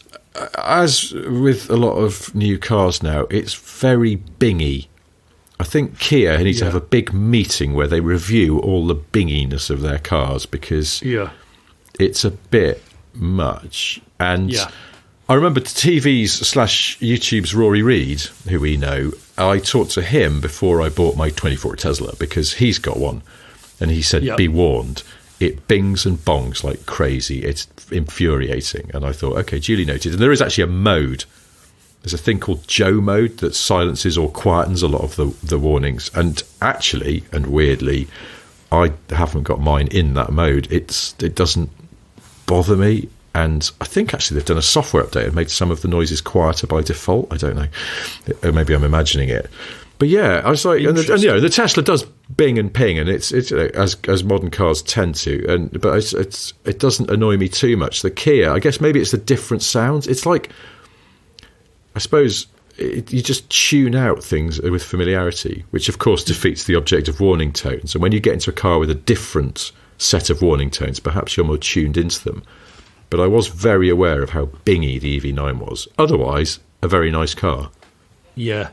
as with a lot of new cars now, it's very bingy. I think Kia needs to have a big meeting where they review all the binginess of their cars because it's a bit much. And I remember TV's/YouTube's Rory Reid, who we know, I talked to him before I bought my 24 Tesla because he's got one. And he said, be warned, it bings and bongs like crazy. It's infuriating. And I thought, okay, duly noted. And there is actually a mode. There's a thing called Joe mode that silences or quietens a lot of the warnings. And actually, and weirdly, I haven't got mine in that mode. It doesn't bother me. And I think actually they've done a software update and made some of the noises quieter by default. I don't know. Maybe I'm imagining it. But yeah, I was like, and the Tesla does bing and ping, and it's as modern cars tend to. But it doesn't annoy me too much. The Kia, I guess maybe it's the different sounds. It's like, I suppose you just tune out things with familiarity, which of course defeats the object of warning tones. And when you get into a car with a different set of warning tones, perhaps you're more tuned into them. But I was very aware of how bingy the EV9 was. Otherwise, a very nice car. Yeah.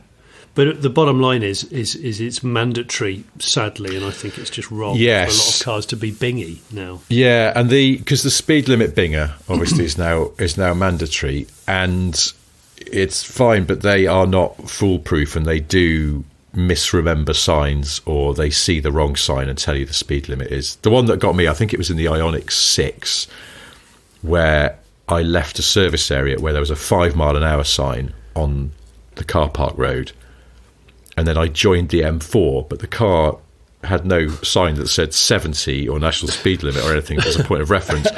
But the bottom line is it's mandatory, sadly, and I think it's just wrong for a lot of cars to be bingy now. Yeah, and because the speed limit binger obviously is now mandatory, and it's fine, but they are not foolproof, and they do misremember signs, or they see the wrong sign and tell you the speed limit is. The one that got me, I think it was in the Ioniq 6, where I left a service area where there was a 5 mile an hour sign on the car park road, and then I joined the M4, but the car had no sign that said 70 or national speed limit or anything as a point of reference,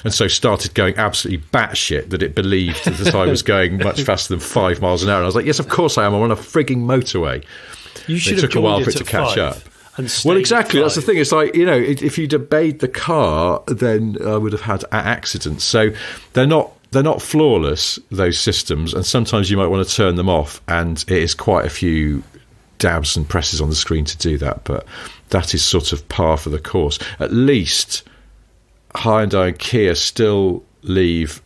and so started going absolutely batshit that it believed that I was going much faster than 5 miles an hour. And I was like, yes, of course I am. I'm on a frigging motorway. You should it have took a while for it to catch up. Well, exactly. That's the thing. It's like, if you'd obeyed the car, then I would have had accidents. So they're not flawless, those systems, and sometimes you might want to turn them off, and it is quite a few dabs and presses on the screen to do that, but that is sort of par for the course. At least Hyundai and Kia still leave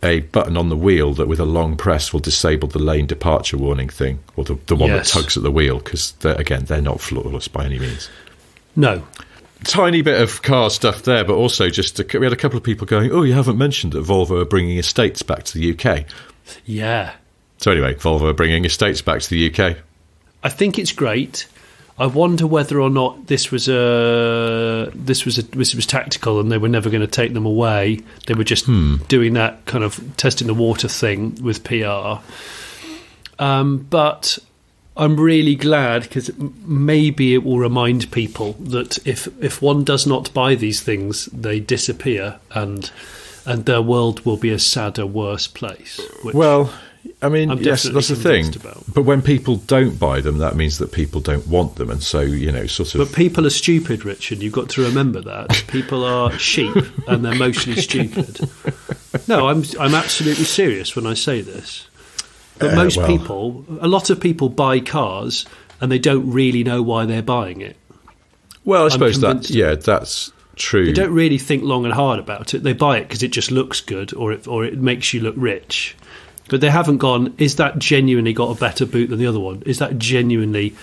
a button on the wheel that with a long press will disable the lane departure warning thing, or the one that tugs at the wheel, because they're not flawless by any means. No. Tiny bit of car stuff there, but also we had a couple of people going, oh, you haven't mentioned that Volvo are bringing estates back to the UK. Yeah. So anyway, Volvo are bringing estates back to the UK. I think it's great. I wonder whether or not this was tactical, and they were never going to take them away. They were just doing that kind of testing the water thing with PR. But I'm really glad, because maybe it will remind people that if one does not buy these things, they disappear, and their world will be a sadder, worse place. Well, I mean, yes, that's the thing. But when people don't buy them, that means that people don't want them, and so sort of. But people are stupid, Richard. You've got to remember that people are sheep, and they're mostly stupid. No, I'm absolutely serious when I say this. But a lot of people buy cars, and they don't really know why they're buying it. Well, I suppose that's true. They don't really think long and hard about it. They buy it because it just looks good, or it makes you look rich. But they haven't gone, is that genuinely got a better boot than the other one? Is that genuinely,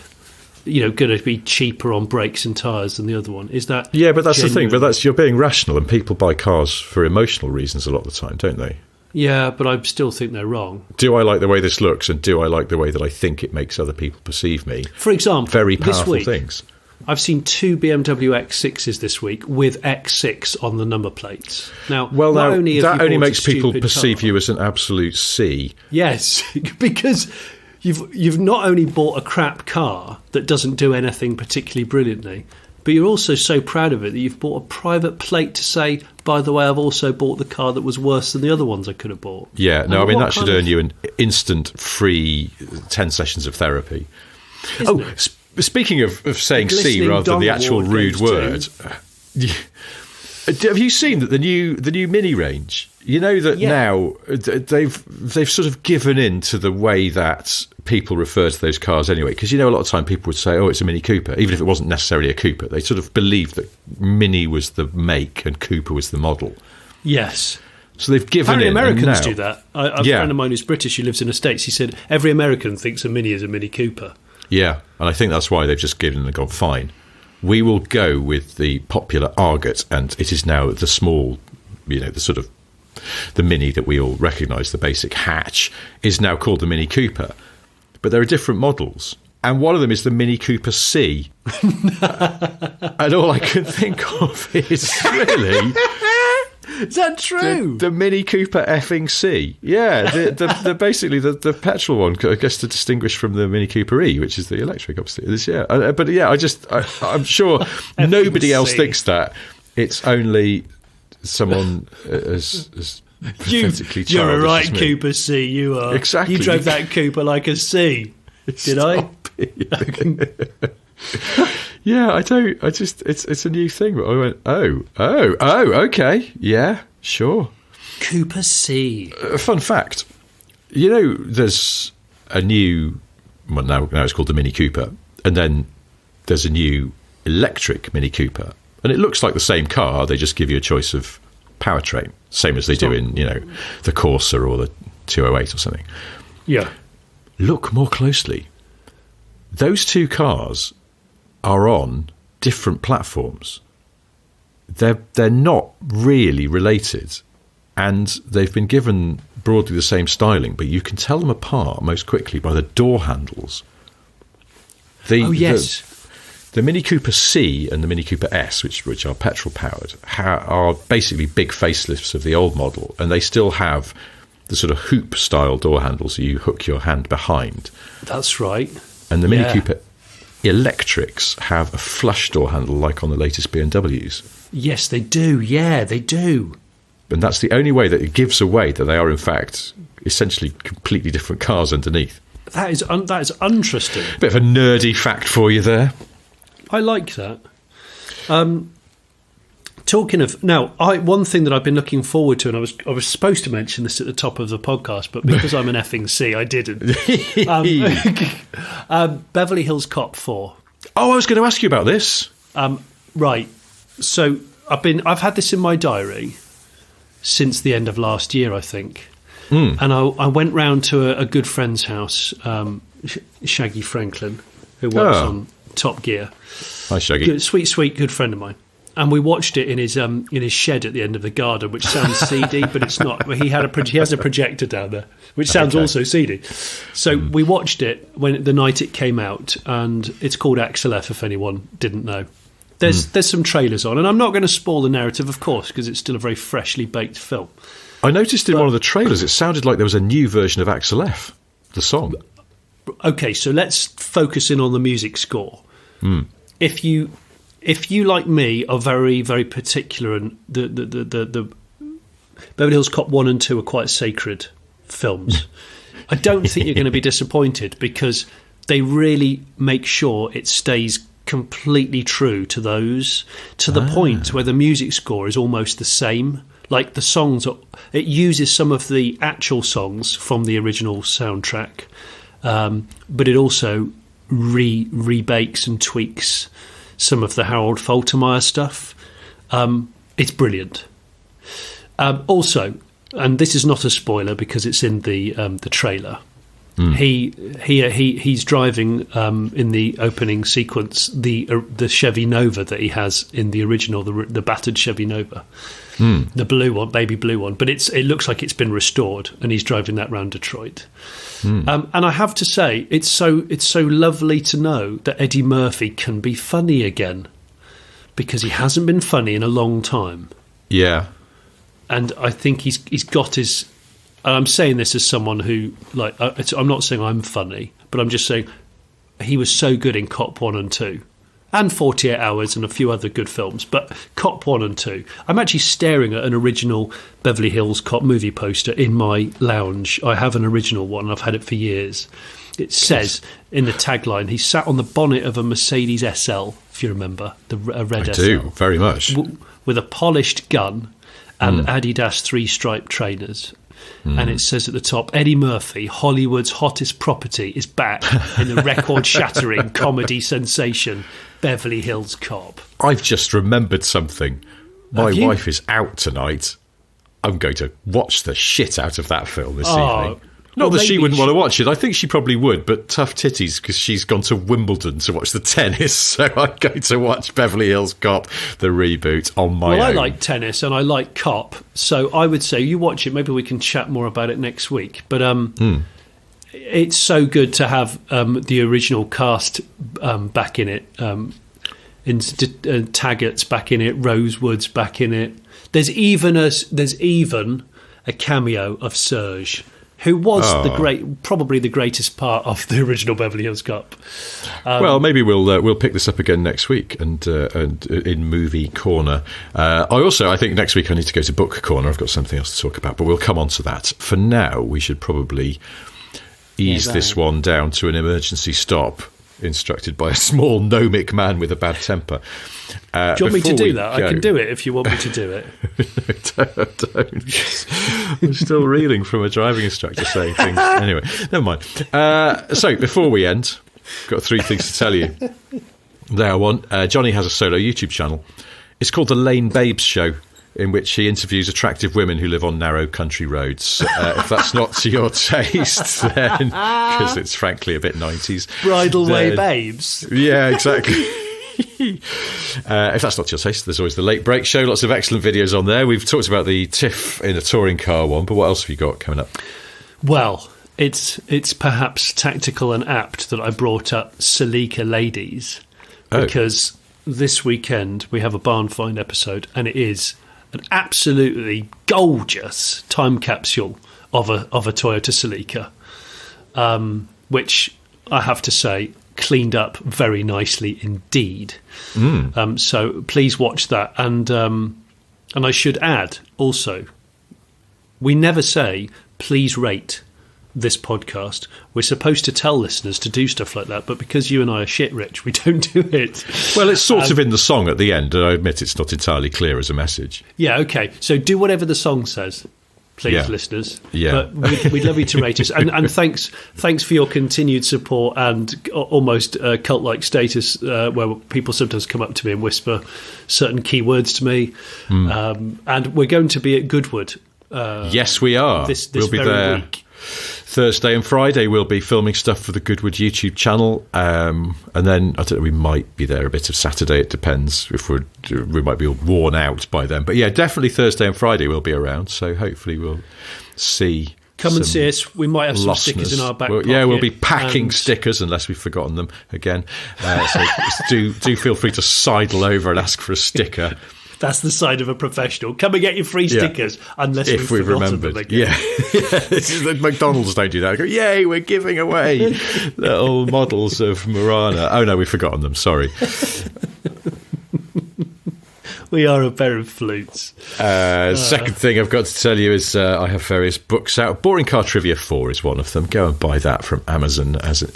going to be cheaper on brakes and tyres than the other one? Is that but that's the thing. But you're being rational, and people buy cars for emotional reasons a lot of the time, don't they? Yeah, but I still think they're wrong. Do I like the way this looks, and do I like the way that I think it makes other people perceive me? For example, very powerful this week, things. I've seen 2 BMW X6s this week with X6 on the number plates. Now, that only makes people perceive you as an absolute C. Yes, because you've not only bought a crap car that doesn't do anything particularly brilliantly, but you're also so proud of it that you've bought a private plate to say, by the way, I've also bought the car that was worse than the other ones I could have bought. Yeah, no, I mean, that should earn you an instant free 10 sessions of therapy. Speaking of saying C rather than the actual rude word, have you seen that the new Mini range? You know that now they've sort of given in to the way that people refer to those cars anyway. Because, you know, a lot of time people would say, oh, it's a Mini Cooper, even if it wasn't necessarily a Cooper. They sort of believed that Mini was the make and Cooper was the model. Yes. So they've given in. Americans do that. I have a friend of mine who's British, who lives in the States. He said every American thinks a Mini is a Mini Cooper. Yeah. And I think that's why they've just given and gone, fine. We will go with the popular Argot, and it is now the small, you know, the sort of the Mini that we all recognise, the basic hatch, is now called the Mini Cooper. But there are different models, and one of them is the Mini Cooper C. And all I can think of is, really... Is that true? The Mini Cooper effing C. Yeah, the basically the petrol one, I guess, to distinguish from the Mini Cooper E, which is the electric, obviously. But yeah, I'm sure nobody else thinks that. It's only someone as pathetically childish. You're a right Cooper C. You are. Exactly. You drove that Cooper like a C. Did I? Yeah, I don't. I just it's a new thing. But I went, oh, okay, yeah, sure. Cooper C. Fun fact, you know, there's a new. Well, now it's called the Mini Cooper, and then there's a new electric Mini Cooper, and it looks like the same car. They just give you a choice of powertrain, same as they do in, you know, the Corsa or the 208 or something. Yeah. Look more closely. Those two cars are on different platforms. They're not really related, and they've been given broadly the same styling, but you can tell them apart most quickly by the door handles. The Mini Cooper C and the Mini Cooper S, which are petrol powered, are basically big facelifts of the old model, and they still have the sort of hoop style door handles so you hook your hand behind. That's right. And the Mini Cooper electrics have a flush door handle like on the latest BMWs. Yes, they do. Yeah, they do. And that's the only way that it gives away that they are, in fact, essentially completely different cars underneath. That is interesting. Bit of a nerdy fact for you there. I like that. Talking of now, one thing that I've been looking forward to, and I was supposed to mention this at the top of the podcast, but because I'm an effing C, I didn't. Beverly Hills Cop 4. Oh, I was going to ask you about this. Right. So I've had this in my diary since the end of last year, I think. And I went round to a good friend's house, Shaggy Franklin, who works on Top Gear. Hi, Shaggy. Sweet, good friend of mine. And we watched it in his shed at the end of the garden, which sounds seedy, but it's not. He has a projector down there, which sounds also seedy. So we watched it the night it came out, and it's called Axel F, if anyone didn't know. There's some trailers on, and I'm not going to spoil the narrative, of course, because it's still a very freshly baked film. I noticed in one of the trailers it sounded like there was a new version of Axel F, the song. Okay, so let's focus in on the music score. If you, like me, are very, very particular, and the Beverly Hills Cop 1 and 2 are quite sacred films, I don't think you're going to be disappointed, because they really make sure it stays completely true to those, to the point where the music score is almost the same. Like the songs, it uses some of the actual songs from the original soundtrack, but it also rebakes and tweaks some of the Harold Faltermeyer stuff. It's brilliant. Also, and this is not a spoiler because it's in the trailer. He's driving in the opening sequence the Chevy Nova that he has in the original, the battered Chevy Nova, the blue one, baby blue one. But it looks like it's been restored, and he's driving that around Detroit. And I have to say, it's so lovely to know that Eddie Murphy can be funny again, because he hasn't been funny in a long time. Yeah, and I think he's got his. And I'm saying this as someone who, like, I'm not saying I'm funny, but I'm just saying he was so good in Cop 1 and 2, and 48 Hours and a few other good films, but Cop 1 and 2. I'm actually staring at an original Beverly Hills Cop movie poster in my lounge. I have an original one. I've had it for years. It says in the tagline, he sat on the bonnet of a Mercedes SL, if you remember, a red SL. I do, very much. With a polished gun and Adidas 3-stripe trainers. And it says at the top, Eddie Murphy, Hollywood's hottest property, is back in the record-shattering comedy sensation Beverly Hills Cop. I've just remembered something. My wife is out tonight. I'm going to watch the shit out of that film this evening. Not that she wouldn't want to watch it. I think she probably would, but tough titties because she's gone to Wimbledon to watch the tennis. So I'm going to watch Beverly Hills Cop, the reboot, on my own. Well, I like tennis and I like Cop, so I would say you watch it. Maybe we can chat more about it next week. But it's so good to have the original cast back in it. Taggart's back in it. Rosewood's back in it. There's even a cameo of Serge, who was probably the greatest part of the original Beverly Hills Cop. Well, maybe we'll pick this up again next week and in Movie Corner. I think next week I need to go to Book Corner. I've got something else to talk about, but we'll come on to that. For now, we should probably ease this one down to an emergency stop, instructed by a small gnomic man with a bad temper. Do you want me to do that? I can do it if you want me to do it. No, don't. I'm still reeling from a driving instructor saying things. Anyway, never mind. So, before we end, I've got 3 things to tell you. There, one. Johnny has a solo YouTube channel. It's called The Lane Babes Show, in which he interviews attractive women who live on narrow country roads. If that's not to your taste, then, because it's frankly a bit 90s. Bridal Way Babes. Yeah, exactly. If that's not your taste, there's always the Late Break Show. Lots of excellent videos on there. We've talked about the Tiff in a touring car one, but what else have you got coming up? Well, it's perhaps tactical and apt that I brought up Celica Ladies, because this weekend we have a Barn Find episode, and it is an absolutely gorgeous time capsule of a Toyota Celica, which I have to say cleaned up very nicely indeed. So please watch that, and I should add also, we never say please rate this podcast. We're supposed to tell listeners to do stuff like that, but because you and I are shit rich, we don't do it. Well, it's sort of in the song at the end, and I admit it's not entirely clear as a message. Yeah, okay, so do whatever the song says, please, listeners. Yeah. But we'd love you to rate us. And thanks for your continued support and almost cult-like status, where people sometimes come up to me and whisper certain key words to me. And we're going to be at Goodwood. Yes, we are. We'll be there week. Thursday and Friday. We'll be filming stuff for the Goodwood YouTube channel, and then I don't know, we might be there a bit of Saturday. It depends if we might be all worn out by then. But yeah, definitely Thursday and Friday we'll be around. So hopefully we'll see. Come and see us. We might have some stickers in our back pocket. Yeah, we'll be packing stickers unless we've forgotten them again. So do feel free to sidle over and ask for a sticker. That's the side of a professional. Come and get your free stickers, unless we've remembered them again. Yeah. McDonald's don't do that. I go, yay, we're giving away little models of Murana. Oh, no, we've forgotten them. Sorry. We are a pair of flutes. Second thing I've got to tell you is I have various books out. Boring Car Trivia 4 is one of them. Go and buy that from Amazon as an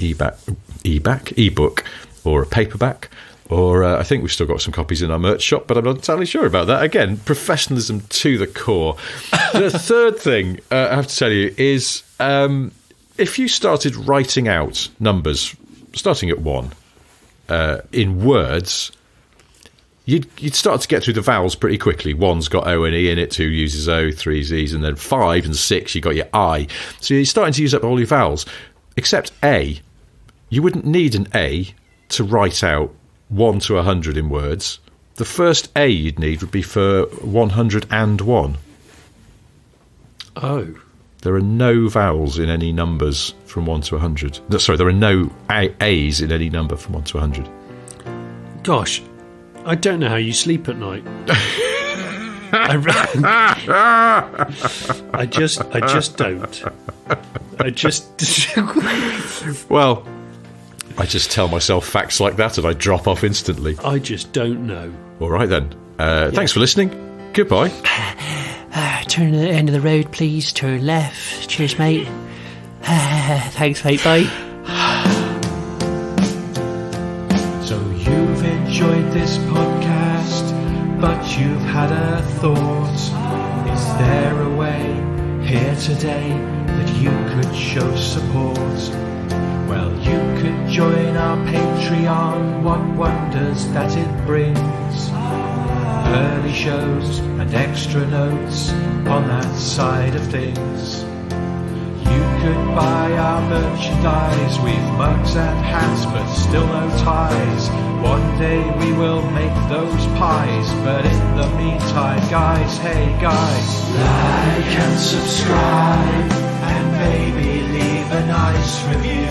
ebook or a paperback. Or I think we've still got some copies in our merch shop, but I'm not entirely sure about that. Again, professionalism to the core. The third thing I have to tell you is if you started writing out numbers, starting at 1, in words, you'd start to get through the vowels pretty quickly. 1's got O and E in it, 2 uses O, 3's E's, and then 5 and 6, you got your I. So you're starting to use up all your vowels. Except A. You wouldn't need an A to write out 1 to 100 in words. The first A you'd need would be for 101. Oh. There are no vowels in any numbers from 1 to 100. No, sorry, there are no A's in any number from 1 to 100. Gosh, I don't know how you sleep at night. I just don't. Well, I just tell myself facts like that and I drop off instantly. I just don't know. All right then. Thanks for listening. Goodbye. Turn to the end of the road, please. Turn left. Cheers, mate. Thanks, mate. Bye. So you've enjoyed this podcast, but you've had a thought. Is there a way here today that you could show support? Well, you could join our Patreon. What wonders that it brings. Early shows and extra notes on that side of things. You could buy our merchandise. We've mugs and hats, but still no ties. One day we will make those pies, but in the meantime, guys, hey guys, like and subscribe, and maybe leave a nice review.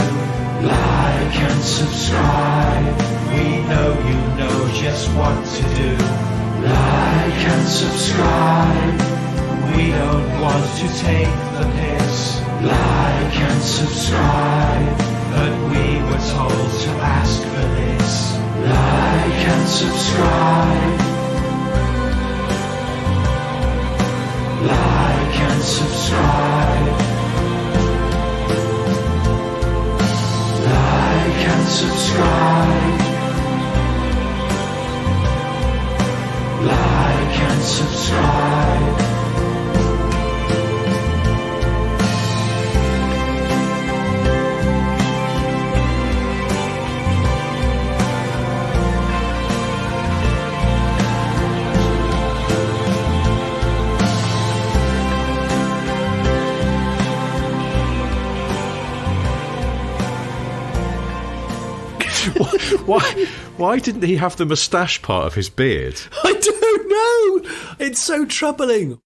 Like and subscribe, we know you know just what to do. Like and subscribe, we don't want to take the piss. Like and subscribe, but we were told to ask for this. Like and subscribe. Like and subscribe. Like and subscribe. Like and subscribe. Why didn't he have the moustache part of his beard? I don't know. It's so troubling.